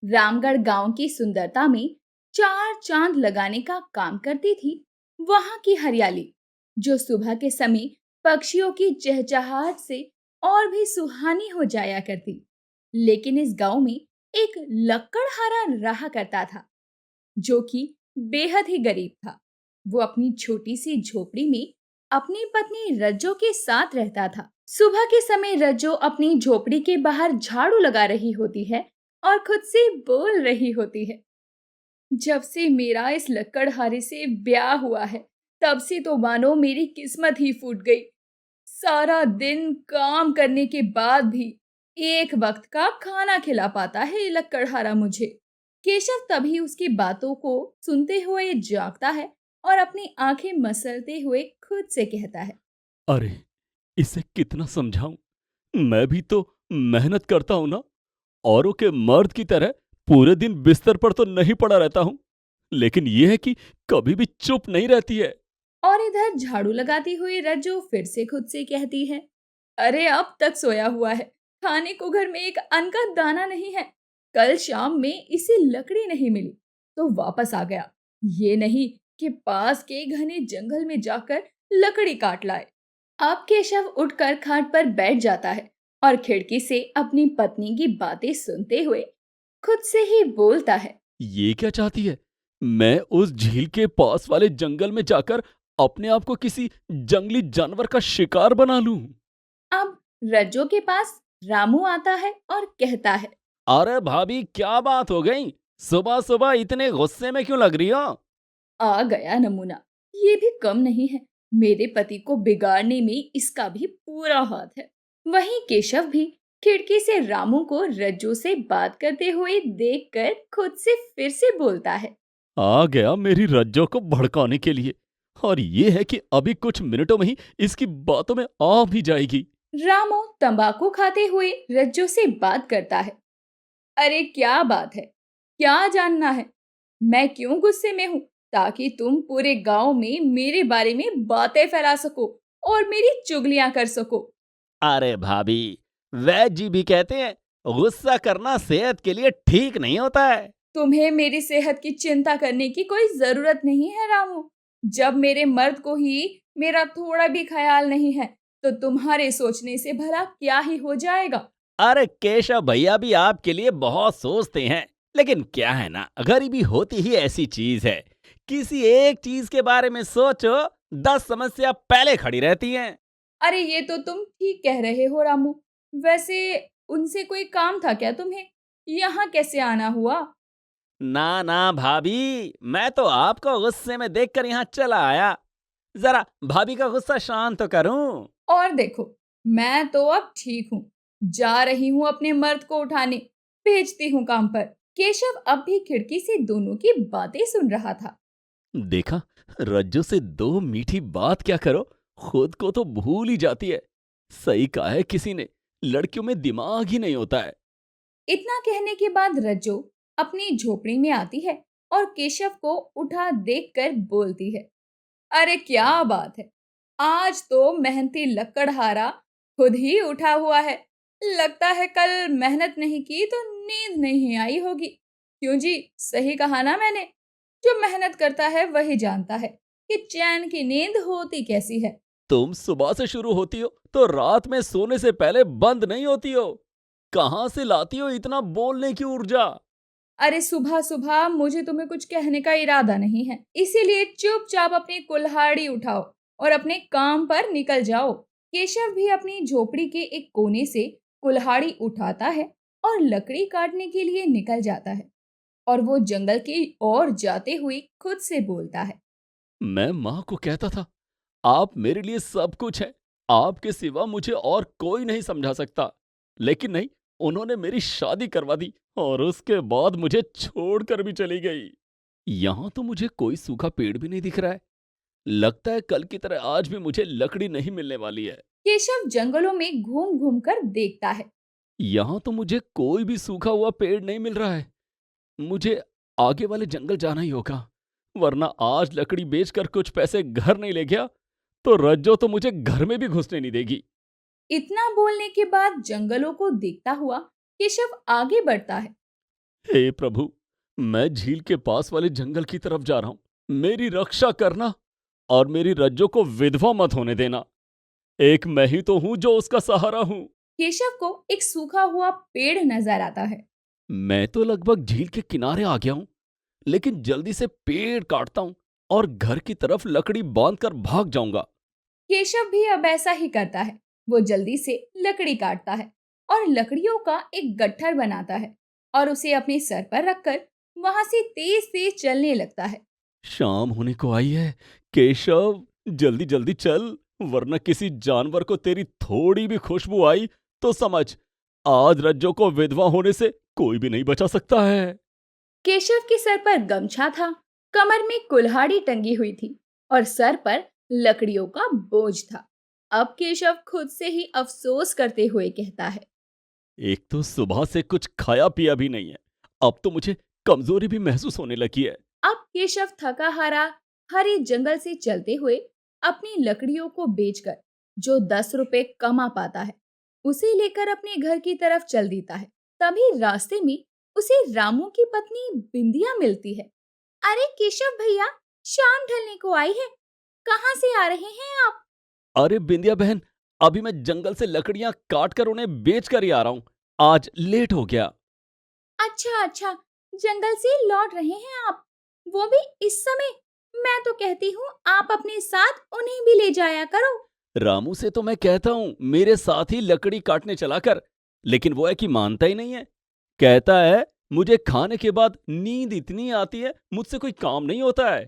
रामगढ़ गांव की सुंदरता में चार चांद लगाने का काम करती थी। वहां की हरियाली, जो सुबह के समय पक्षियों की चहचहाहट से और भी सुहानी हो जाया करती। लेकिन इस गांव में एक लकड़हारा रहा करता था, जो कि बेहद ही गरीब था। वो अपनी छोटी सी झोपड़ी में अपनी पत्नी रज्जो के साथ रहता था। सुबह के समय रज्जो अपनी झोपड़ी के बाहर झाड़ू लगा रही होती है और खुद से बोल रही होती है, जब से मेरा इस लकड़हारे से ब्याह हुआ है, तब से तो मानो मेरी किस्मत ही फूट गई। सारा दिन काम करने के बाद भी एक वक्त का खाना खिला पाता है ये लकड़हारा मुझे। केशव तभी उसकी बातों को सुनते हुए जागता है और अपनी आंखें मसलते हुए खुद से कहता है। अरे, इसे कितना समझाऊं। मैं भी तो मेहनत करता हूं ना। औरों के मर्द की तरह पूरे दिन बिस्तर पर तो नहीं पड़ा रहता हूं, लेकिन यह है कि कभी भी चुप नहीं रहती है। और इधर झाड़ू लगाती हुई रज्जू फिर से खुद से कहती है, अरे अब तक सोया हुआ है, खाने को घर में एक अन्न का दाना नहीं है। कल शाम में इसे लकड़ी नहीं मिली तो वापस आ गया, ये नहीं कि पास के घने जंगल में जाकर लकड़ी काट लाए। अब केशव उठकर खाट पर बैठ जाता है और खिड़की से अपनी पत्नी की बातें सुनते हुए खुद से ही बोलता है। ये क्या चाहती है? मैं उस झील के पास वाले जंगल में जाकर अपने आप को किसी जंगली जानवर का शिकार बना लूं। अब रज्जो के पास रामू आता है और कहता है। अरे भाभी, क्या बात हो गई? सुबह सुबह इतने गुस्से में क्यों लग रही हो? आ गया नमूना, ये भी कम नहीं है। मेरे पति को बिगाड़ने में इसका भी पूरा हाथ है। वहीं केशव भी खिड़की से रामू को रज्जू से बात करते हुए देखकर खुद से फिर से बोलता है। आ गया मेरी रज्जो को भड़काने के लिए, और ये है कि अभी कुछ मिनटों में ही इसकी बातों में आ भी जाएगी। रामू तंबाकू खाते हुए रज्जू से बात करता है। अरे क्या बात है, क्या जानना है? मैं क्यों गुस्से में हूँ? ताकि तुम पूरे गांव में मेरे बारे में बातें फैला सको और मेरी चुगलियां कर सको। अरे भाभी, वैद्य जी भी कहते हैं गुस्सा करना सेहत के लिए ठीक नहीं होता है। तुम्हें मेरी सेहत की चिंता करने की कोई जरूरत नहीं है रामू। जब मेरे मर्द को ही मेरा थोड़ा भी ख्याल नहीं है, तो तुम्हारे सोचने से भला क्या ही हो जाएगा। अरे केशव भैया भी आपके लिए बहुत सोचते हैं, लेकिन क्या है ना, गरीबी होती ही ऐसी चीज है। किसी एक चीज के बारे में सोचो, 10 समस्या पहले खड़ी रहती हैं। अरे ये तो तुम ठीक कह रहे हो रामू। वैसे उनसे कोई काम था क्या तुम्हें? यहाँ कैसे आना हुआ? ना ना भाभी, मैं तो आपको गुस्से में देखकर यहाँ चला आया। जरा भाभी का गुस्सा शांत तो करूं। और देखो, मैं तो अब ठीक हूँ। जा रही हूँ अपने मर्द को उठाने, भेजती हूँ काम पर। केशव अब भी खिड़की से दोनों की बातें सुन रहा था। देखा, रज्जू से दो मीठी बात क्या करो, खुद को तो भूल ही जाती है। सही कहा है किसी ने, लड़कियों में दिमाग ही नहीं होता है। इतना कहने के बाद रज्जो अपनी झोपड़ी में आती है और केशव को उठा देखकर बोलती है। अरे क्या बात है, आज तो मेहनती लकड़हारा खुद ही उठा हुआ है। लगता है कल मेहनत नहीं की तो नींद नहीं आई होगी। क्यों जी, सही कहा ना मैंने? जो मेहनत करता है वही जानता है कि चैन की नींद होती कैसी है। तुम सुबह से शुरू होती हो तो रात में सोने से पहले बंद नहीं होती हो। कहाँ से लाती हो इतना बोलने की ऊर्जा? अरे सुबह सुबह मुझे तुम्हें कुछ कहने का इरादा नहीं है, इसीलिए चुपचाप अपनी कुल्हाड़ी उठाओ और अपने काम पर निकल जाओ। केशव भी अपनी झोपड़ी के एक कोने से कुल्हाड़ी उठाता है और लकड़ी काटने के लिए निकल जाता है। और वो जंगल की ओर जाते हुए खुद से बोलता है। मैं माँ को कहता था, आप मेरे लिए सब कुछ हैं, आपके सिवा मुझे और कोई नहीं समझा सकता। लेकिन नहीं, उन्होंने मेरी शादी करवा दी और उसके बाद मुझे छोड़कर भी चली गई। यहाँ तो मुझे कोई सूखा पेड़ भी नहीं दिख रहा है। लगता है कल की तरह आज भी मुझे लकड़ी नहीं मिलने वाली है। केशव जंगलों में घूम घूम कर देखता है। यहाँ तो मुझे कोई भी सूखा हुआ पेड़ नहीं मिल रहा है। मुझे आगे वाले जंगल जाना ही होगा, वरना आज लकड़ी बेचकर कुछ पैसे घर नहीं ले गया तो रज्जो तो मुझे घर में भी घुसने नहीं देगी। इतना बोलने के बाद जंगलों को देखता हुआ केशव आगे बढ़ता है। हे प्रभु, मैं झील के पास वाले जंगल की तरफ जा रहा हूँ। मेरी रक्षा करना और मेरी रज्जो को विधवा मत होने देना। एक मैं ही तो हूँ जो उसका सहारा हूँ। केशव को एक सूखा हुआ पेड़ नजर आता है। मैं तो लगभग झील के किनारे आ गया हूँ, लेकिन जल्दी से पेड़ काटता हूँ और घर की तरफ लकड़ी बांधकर भाग जाऊंगा। केशव भी अब ऐसा ही करता है। वो जल्दी से लकड़ी काटता है और लकड़ियों का एक गट्ठर बनाता है और उसे अपने सर पर रखकर वहां से तेज तेज चलने लगता है। शाम होने को आई है। केशव, जल्दी जल्दी चल, वरना किसी जानवर को तेरी थोड़ी भी खुशबू आई तो समझ, आज रज्जो को विधवा होने से कोई भी नहीं बचा सकता है। केशव के सर पर गमछा था, कमर में कुल्हाड़ी टंगी हुई थी और सर पर लकड़ियों का बोझ था। अब केशव खुद से ही अफसोस करते हुए कहता है। एक तो सुबह से कुछ खाया पिया भी नहीं है, अब तो मुझे कमजोरी भी महसूस होने लगी है। अब केशव थका हारा हरे जंगल से चलते हुए अपनी लकड़ियों को बेचकर जो 10 रुपए कमा पाता है, उसे लेकर अपने घर की तरफ चल देता है। तभी रास्ते में उसे रामू की पत्नी बिंदिया मिलती है। अरे केशव भैया, शाम ढलने को आई है, कहाँ से आ रहे हैं आप? अरे बिंदिया बहन, अभी मैं जंगल से लकड़ियां काट कर उन्हें बेच कर ही आ रहा हूँ। आज लेट हो गया। अच्छा अच्छा, जंगल से लौट रहे हैं आप, वो भी इस समय? मैं तो कहती हूँ आप अपने साथ उन्हें भी ले जाया करो। रामू से तो मैं कहता हूँ मेरे साथ ही लकड़ी काटने चला कर, लेकिन वो है कि मानता ही नहीं है। कहता है मुझे खाने के बाद नींद इतनी आती है, मुझसे कोई काम नहीं होता है।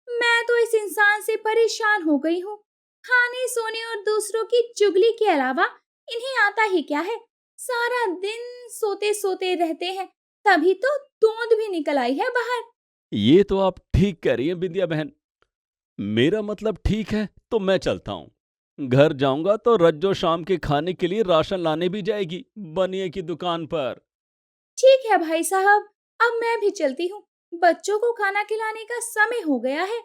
मैं तो इस इंसान से परेशान हो गई हूँ। खाने सोने और दूसरों की चुगली के अलावा इन्हें आता ही क्या है? सारा दिन सोते सोते रहते हैं, तभी तो तोंद भी निकल आई है बाहर। ये तो आप ठीक कह रही हैं बिंदिया बहन। मेरा मतलब ठीक है तो मैं चलता हूँ। घर जाऊंगा तो रज्जो शाम के खाने के लिए राशन लाने भी जाएगी बनिए की दुकान पर। ठीक है भाई साहब, अब मैं भी चलती हूँ, बच्चों को खाना खिलाने का समय हो गया है।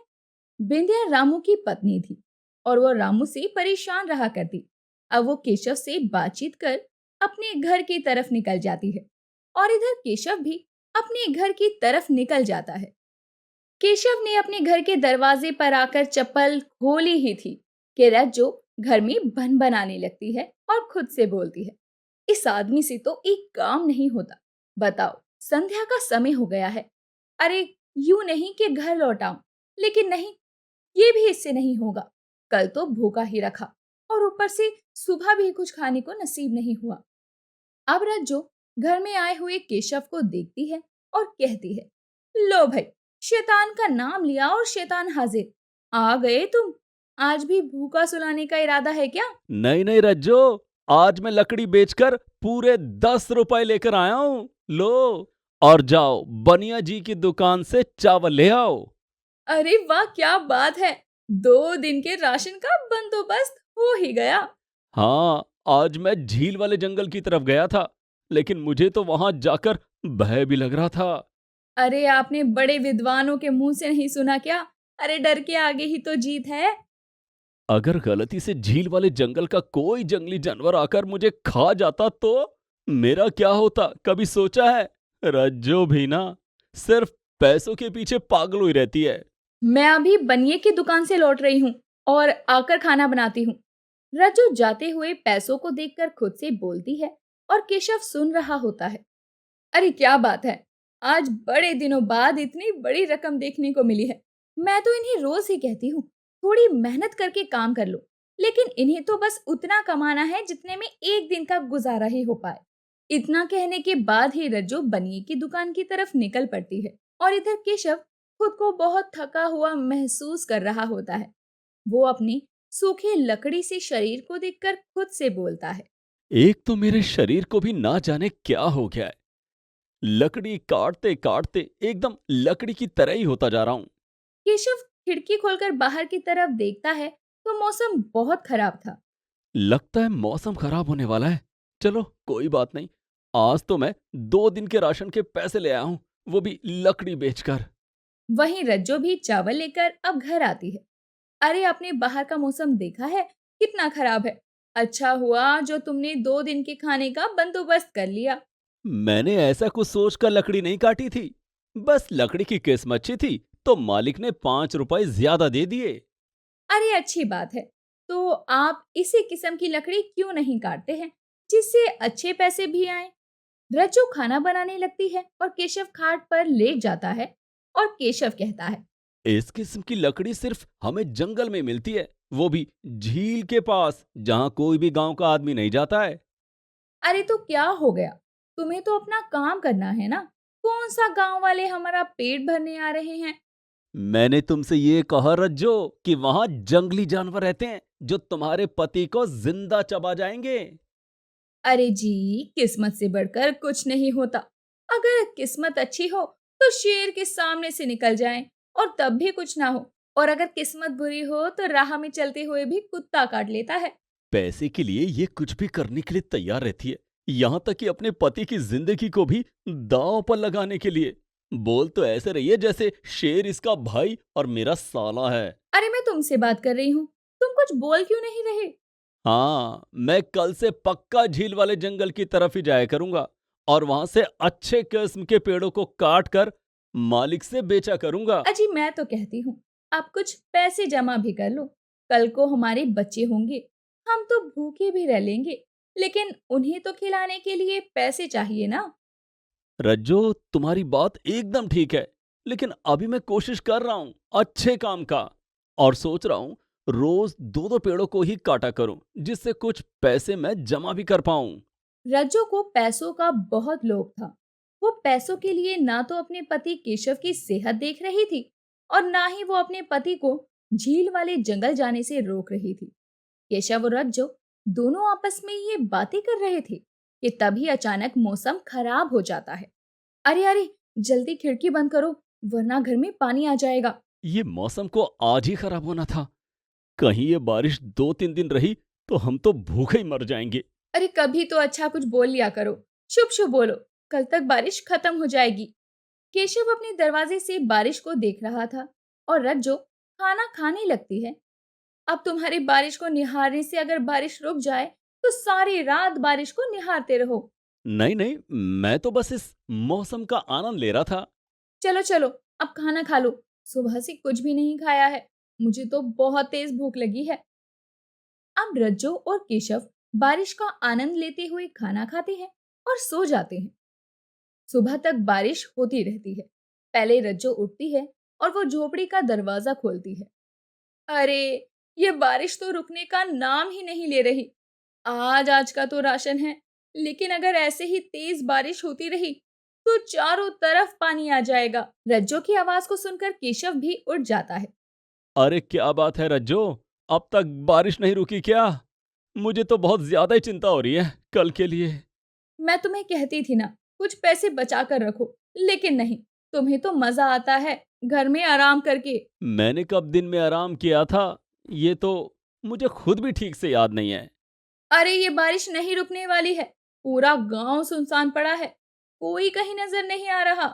बिंदिया रामू की पत्नी थी और वो रामू से परेशान रहा करती। अब वो केशव से बातचीत कर अपने घर की तरफ निकल जाती है और इधर केशव भी अपने घर की तरफ निकल जाता है। केशव ने अपने घर के दरवाजे पर आकर चप्पल खोली ही थी कि रज्जो घर में बन बनाने लगती है और खुद से बोलती है, इस आदमी से तो एक काम नहीं होता। बताओ, संध्या का समय हो गया है। अरे, यूं नहीं कि घर लौट आऊं, लेकिन नहीं, ये भी इससे नहीं होगा। कल तो भूखा ही रखा और ऊपर से सुबह भी कुछ खाने को नसीब नहीं हुआ। अब रज्जो घर में आए हुए केशव को देखती है और कहती है, लो भाई, शैतान का नाम लिया और शैतान हाजिर। आ गए तुम। आज भी भूखा सुलाने का इरादा है क्या? नहीं नहीं रज्जो, आज मैं लकड़ी बेचकर पूरे 10 रुपए लेकर आया हूँ। लो, और जाओ बनिया जी की दुकान से चावल ले आओ। अरे वाह, क्या बात है! 2 दिन के राशन का बंदोबस्त हो ही गया। हाँ, आज मैं झील वाले जंगल की तरफ गया था, लेकिन मुझे तो वहां जाकर भय भी लग रहा था। अरे, आपने बड़े विद्वानों के मुंह से नहीं सुना क्या? अरे, डर के आगे ही तो जीत है। अगर गलती से झील वाले जंगल का कोई जंगली जानवर आकर मुझे खा जाता तो मेरा क्या होता, कभी सोचा है? रज्जो भी ना सिर्फ पैसों के पीछे पागल हुई रहती है। मैं अभी बनिए की दुकान से लौट रही हूँ और आकर खाना बनाती हूँ। रज्जो जाते हुए पैसों को देखकर खुद से बोलती है और केशव सुन रहा होता है। अरे क्या बात है! आज बड़े दिनों बाद इतनी बड़ी रकम देखने को मिली है। मैं तो इन्हें रोज ही कहती हूँ, थोड़ी मेहनत करके काम कर लो, लेकिन इन्हें तो बस उतना कमाना है जितने में एक दिन का गुजारा ही हो पाए। इतना कहने के बाद ही रज्जो बनिए की दुकान की तरफ निकल पड़ती है और इधर केशव खुद को बहुत थका हुआ महसूस कर रहा होता है। वो अपनी सूखी लकड़ी से शरीर को देखकर खुद से बोलता है। एक तो मेरे शरीर को भी ना जाने क्या हो गया है। लकड़ी काटते काटते एकदम लकड़ी की तरह ही होता जा रहा हूं। केशव खिड़की खोलकर बाहर की तरफ देखता है तो मौसम बहुत खराब था। लगता है मौसम खराब होने वाला है। चलो कोई बात नहीं, आज तो मैं 2 दिन के राशन के पैसे ले आया हूं, वो भी लकड़ी बेचकर। वहीं रज्जो भी चावल लेकर अब घर आती है। अरे, आपने बाहर का मौसम देखा है, कितना खराब है। अच्छा हुआ जो तुमने 2 दिन के खाने का बंदोबस्त कर लिया। मैंने ऐसा कुछ सोचकर लकड़ी नहीं काटी थी। बस लकड़ी की किस्म अच्छी थी तो मालिक ने 5 रुपए ज्यादा दे दिए। अरे अच्छी बात है। तो आप इसी किस्म की लकड़ी क्यों नहीं काटते हैं, जिससे अच्छे पैसे भी आए? रज्जू खाना बनाने लगती है और केशव खाट पर लेट जाता है और केशव कहता है। इस किस्म की लकड़ी सिर्फ हमें जंगल में मिलती है, वो भी झील के पास जहां कोई भी गांव का आदमी नहीं जाता है। अरे तो क्या हो गया, तुम्हें तो अपना काम करना है ना। कौन सा गांव वाले हमारा पेट भरने आ रहे हैं? मैंने तुमसे ये कहा रज्जो कि वहां जंगली जानवर रहते हैं जो तुम्हारे पति को जिंदा चबा जाएंगे। अरे जी, किस्मत से बढ़कर कुछ नहीं होता। अगर किस्मत अच्छी हो तो शेर के सामने से निकल जाएं और तब भी कुछ ना हो, और अगर किस्मत बुरी हो तो राह में चलते हुए भी कुत्ता काट लेता है। पैसे के लिए ये कुछ भी करने के लिए तैयार रहती है, यहाँ तक कि अपने पति की जिंदगी को भी दांव पर लगाने के लिए। बोल तो ऐसे रही है जैसे शेर इसका भाई और मेरा साला है। अरे मैं तुमसे बात कर रही हूँ, तुम कुछ बोल क्यों नहीं रहे? हाँ, मैं कल से पक्का झील वाले जंगल की तरफ ही जाया करूंगा और वहां से अच्छे किस्म के पेड़ों को काट कर मालिक से बेचा करूंगा। अजी मैं तो कहती हूँ, आप कुछ पैसे जमा भी कर लो। कल को हमारे बच्चे होंगे, हम तो भूखे भी रह लेंगे, लेकिन उन्हें तो खिलाने के लिए पैसे चाहिए ना। रज्जो, तुम्हारी बात एकदम ठीक है, लेकिन अभी मैं कोशिश कर रहा हूं अच्छे काम का और सोच रहा हूं रोज दो दो पेड़ों को ही काटा करूं जिससे कुछ पैसे मैं जमा भी कर पाऊं। रज्जो को पैसों का बहुत लोभ था। वो पैसों के लिए ना तो अपने पति केशव की सेहत देख रही थी और ना ही वो अपने पति को झील वाले जंगल जाने से रोक रही थी। केशव और रज्जो दोनों आपस में ये बातें कर रहे थे कि तभी अचानक मौसम खराब हो जाता है। अरे अरे, जल्दी खिड़की बंद करो, वरना घर में पानी आ जाएगा। ये मौसम को आज ही खराब होना था। कहीं ये बारिश 2-3 दिन रही तो हम तो भूखे ही मर जाएंगे। अरे कभी तो अच्छा कुछ बोल लिया करो, शुभ शुभ बोलो, कल तक बारिश खत्म हो जाएगी। केशव अपने दरवाजे से बारिश को देख रहा था और रज्जो खाना खाने लगती है। अब तुम्हारी बारिश को निहारने से अगर बारिश रुक जाए तो सारी रात बारिश को निहारते रहो। नहीं नहीं, मैं तो बस इस मौसम का आनंद ले रहा था। चलो चलो, अब खाना खा लो, सुबह से कुछ भी नहीं खाया है, मुझे तो बहुत तेज भूख लगी है। अब रज्जो और केशव बारिश का आनंद लेते हुए खाना खाते हैं और सो जाते हैं। सुबह तक बारिश होती रहती है। पहले रज्जो उठती है और वो झोपड़ी का दरवाजा खोलती है। अरे, ये बारिश तो रुकने का नाम ही नहीं ले रही। आज आज का तो राशन है, लेकिन अगर ऐसे ही तेज बारिश होती रही तो चारों तरफ पानी आ जाएगा। रज्जो की आवाज को सुनकर केशव भी उठ जाता है। अरे क्या बात है रज्जो, अब तक बारिश नहीं रुकी क्या? मुझे तो बहुत ज्यादा ही चिंता हो रही है कल के लिए। मैं तुम्हें कहती थी ना, कुछ पैसे बचा कर रखो, लेकिन नहीं, तुम्हें तो मजा आता है घर में आराम करके। मैंने कब दिन में आराम किया था ये तो मुझे खुद भी ठीक से याद नहीं है। अरे ये बारिश नहीं रुकने वाली है, पूरा गांव सुनसान पड़ा है, कोई कहीं नजर नहीं आ रहा।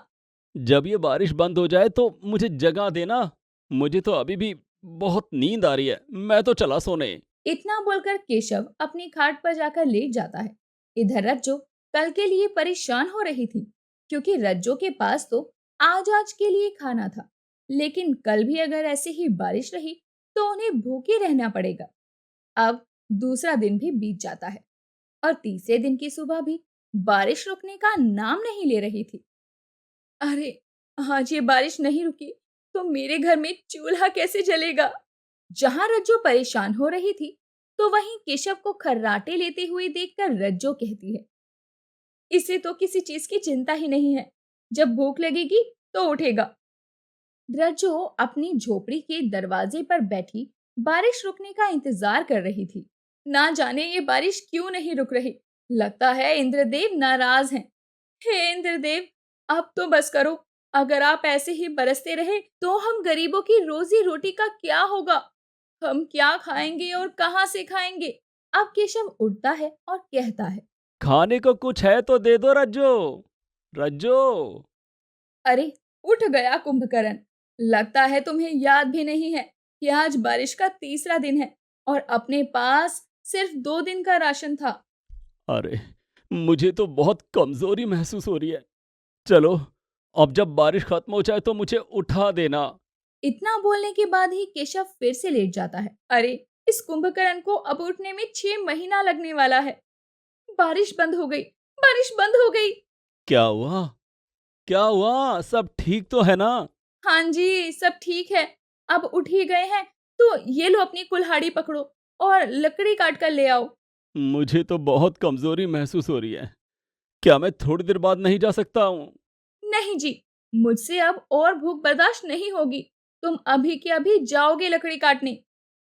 जब ये बारिश बंद हो जाए तो मुझे जगा देना। मुझे तो अभी भी बहुत नींद आ रही है, मैं तो चला सोने। इतना बोलकर केशव अपनी खाट पर जाकर लेट जाता है। इधर रज्जो कल के लिए परेशान हो रही थी, क्योंकि रज्जो के पास तो आज आज के लिए खाना था, लेकिन कल भी अगर ऐसे ही बारिश रही तो उन्हें भूखे रहना पड़ेगा। अब दूसरा दिन भी बीत जाता है और तीसरे दिन की सुबह भी बारिश रुकने का नाम नहीं ले रही थी। अरे, आज ये बारिश नहीं रुकी तो मेरे घर में चूल्हा कैसे जलेगा? जहां रज्जो परेशान हो रही थी, तो वहीं केशव को खर्राटे लेते हुए देखकर रज्जो कहती है, इसे तो किसी चीज की चिंता ही नहीं है, जब भूख लगेगी तो उठेगा। रज्जो अपनी झोपड़ी के दरवाजे पर बैठी बारिश रुकने का इंतजार कर रही थी। ना जाने ये बारिश क्यों नहीं रुक रही, लगता है इंद्रदेव नाराज हैं। हे इंद्रदेव, अब तो बस करो, अगर आप ऐसे ही बरसते रहे तो हम गरीबों की रोजी रोटी का क्या होगा? हम क्या खाएंगे और कहाँ से खाएंगे? अब केशव उठता है और कहता है। खाने को कुछ है तो दे दो रज्जो। रज्जो। अरे, उठ गया कुंभकर्ण, लगता है तुम्हें याद भी नहीं है कि आज बारिश का तीसरा दिन है और अपने पास सिर्फ 2 दिन का राशन था। अरे, मुझे तो बहुत कमजोरी महसूस हो रही है। चलो, अब जब बारिश खत्म हो जाए तो मुझे उठा देना। इतना बोलने के बाद ही केशव फिर से लेट जाता है। अरे, इस कुंभकर्ण को अब उठने में 6 महीना लगने वाला है। बारिश बंद हो गई, बारिश बंद हो गई। क्या हुआ? क्या हुआ? सब ठीक तो है ना? हाँ जी, सब ठीक है। अब उठ ही गए हैं, तो ये लो अपनी कुल्हाड़ी पकड़ो और लकड़ी काट कर ले आओ। मुझे तो बहुत कमजोरी महसूस हो रही है। क्या मैं थोड़ी देर बाद नहीं जा सकता हूँ? नहीं जी, मुझसे अब और भूख बर्दाश्त नहीं होगी। तुम अभी के अभी जाओगे लकड़ी काटने।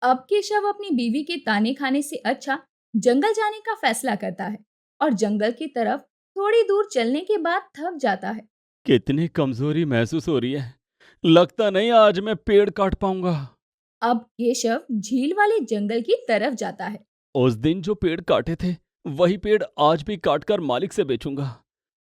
अब केशव अपनी बीवी के ताने खाने से अच्छा जंगल जाने का फैसला करता है और जंगल की तरफ थोड़ी दूर चलने के बाद थक जाता है। कितनी कमजोरी महसूस हो रही है। लगता नहीं आज मैं पेड़ काट पाऊंगा। अब केशव झील वाले जंगल की तरफ जाता है। उस दिन जो पेड़ काटे थे, वही पेड़ आज भी काटकर मालिक से बेचूंगा।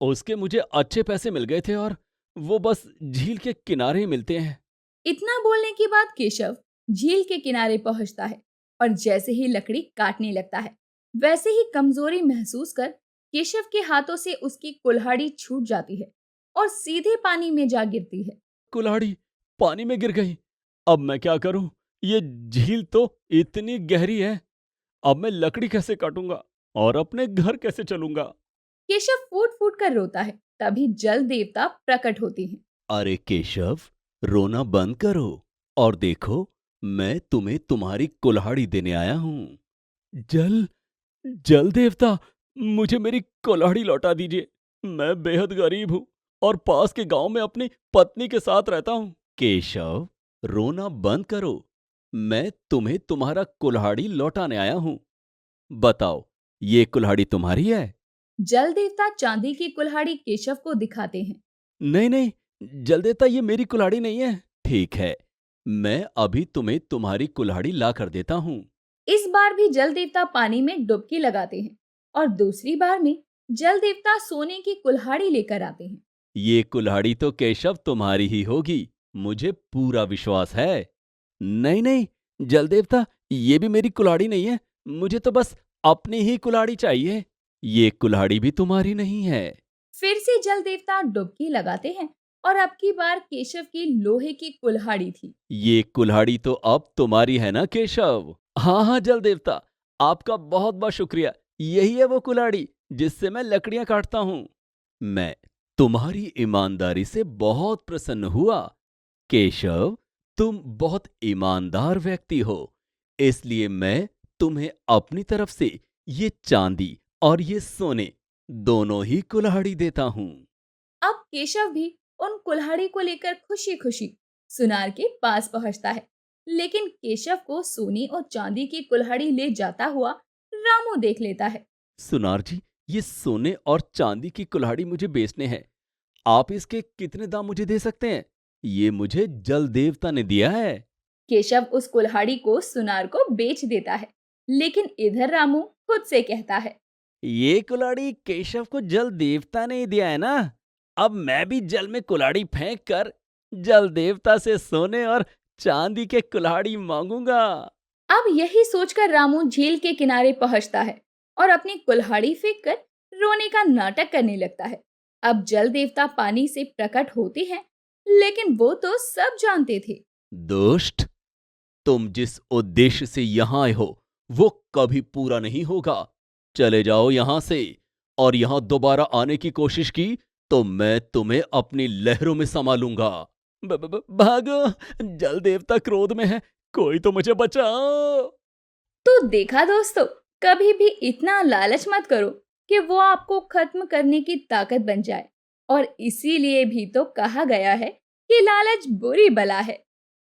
उसके मुझे अच्छे पैसे मिल गए थे और वो बस झील के किनारे ही मिलते हैं। इतना बोलने के बाद केशव झील के किनारे पहुंचता है और जैसे ही लकड़ी काटने लगता है, वैसे ही कमजोरी महसूस कर केशव के हाथों से उसकी कुल्हाड़ी छूट जाती है और सीधे पानी में जा गिरती है। कुल्हाड़ी पानी में गिर गई। अब मैं क्या करूं? ये झील तो इतनी गहरी है। अब मैं लकड़ी कैसे काटूंगा और अपने घर कैसे चलूंगा? केशव फूट फूट कर रोता है। तभी जल देवता प्रकट होते हैं। अरे केशव, रोना बंद करो और देखो, मैं तुम्हें तुम्हारी कुल्हाड़ी देने आया हूँ। जल जल देवता, मुझे मेरी कुल्हाड़ी लौटा दीजिए। मैं बेहद गरीब हूँ और पास के गांव में अपनी पत्नी के साथ रहता हूँ। केशव, रोना बंद करो। मैं तुम्हें तुम्हारा कुल्हाड़ी लौटाने आया हूँ। बताओ, ये कुल्हाड़ी तुम्हारी है? जल देवता चांदी की कुल्हाड़ी केशव को दिखाते हैं। नहीं नहीं, जल देवता, ये मेरी कुल्हाड़ी नहीं है। ठीक है, मैं अभी तुम्हें तुम्हारी कुल्हाड़ी ला कर देता हूँ। इस बार भी जल देवता पानी में डुबकी लगाते हैं और दूसरी बार में जल देवता सोने की कुल्हाड़ी लेकर आते हैं। ये कुल्हाड़ी तो केशव तुम्हारी ही होगी, मुझे पूरा विश्वास है। नहीं नहीं, जल देवता, ये भी मेरी कुल्हाड़ी नहीं है। मुझे तो बस अपनी ही कुल्हाड़ी चाहिए। ये कुल्हाड़ी भी तुम्हारी नहीं है। फिर से जल देवता डुबकी लगाते हैं और अब की बार केशव की लोहे की कुल्हाड़ी थी। ये कुल्हाड़ी तो अब तुम्हारी है ना केशव? हाँ हाँ जल देवता, आपका बहुत बहुत शुक्रिया। यही है वो कुल्हाड़ी जिससे मैं लकड़ियां काटता हूँ। मैं तुम्हारी ईमानदारी से बहुत प्रसन्न हुआ। केशव, तुम बहुत ईमानदार व्यक्ति हो, इसलिए मैं तुम्हें अपनी तरफ से ये चांदी और ये सोने दोनों ही कुल्हाड़ी देता हूँ। अब केशव भी उन कुल्हाड़ी को लेकर खुशी खुशी सुनार के पास पहुंचता है। लेकिन केशव को सोने और चांदी की कुल्हाड़ी ले जाता हुआ रामू देख लेता है। सुनार जी, ये सोने और चांदी की कुल्हाड़ी मुझे बेचने हैं। आप इसके कितने दाम मुझे दे सकते हैं? ये मुझे जल देवता ने दिया है। केशव उस कुल्हाड़ी को सुनार को बेच देता है। लेकिन इधर रामू खुद से कहता है। ये कुल्हाड़ी केशव को जल देवता ने ही दिया है ना? अब मैं भी जल में कुल्हाड़ी फेंक कर जल देवता से सोने और चांदी के कुल्हाड़ी मांगूंगा। अब यही सोचकर रामू झील के किनारे पहुंचता है और अपनी कुल्हाड़ी फेंक कर रोने का नाटक करने लगता है। अब जल देवता पानी से प्रकट होते हैं, लेकिन वो तो सब जानते थे। दोस्त, तुम जिस उद्देश्य से यहां आए हो, वो कभी पूरा नहीं होगा। चले जाओ यहां से, और यहां दोबारा आने की कोशिश की तो मैं तुम्हें अपनी लहरों में समा लूंगा। भागो, जल देवता क्रोध में है। कोई तो मुझे बचाओ। तो देखा दोस्तों, कभी भी इतना लालच मत करो कि वो आपको खत्म करने की ताकत बन जाए। और इसीलिए भी तो कहा गया है कि लालच बुरी बला है।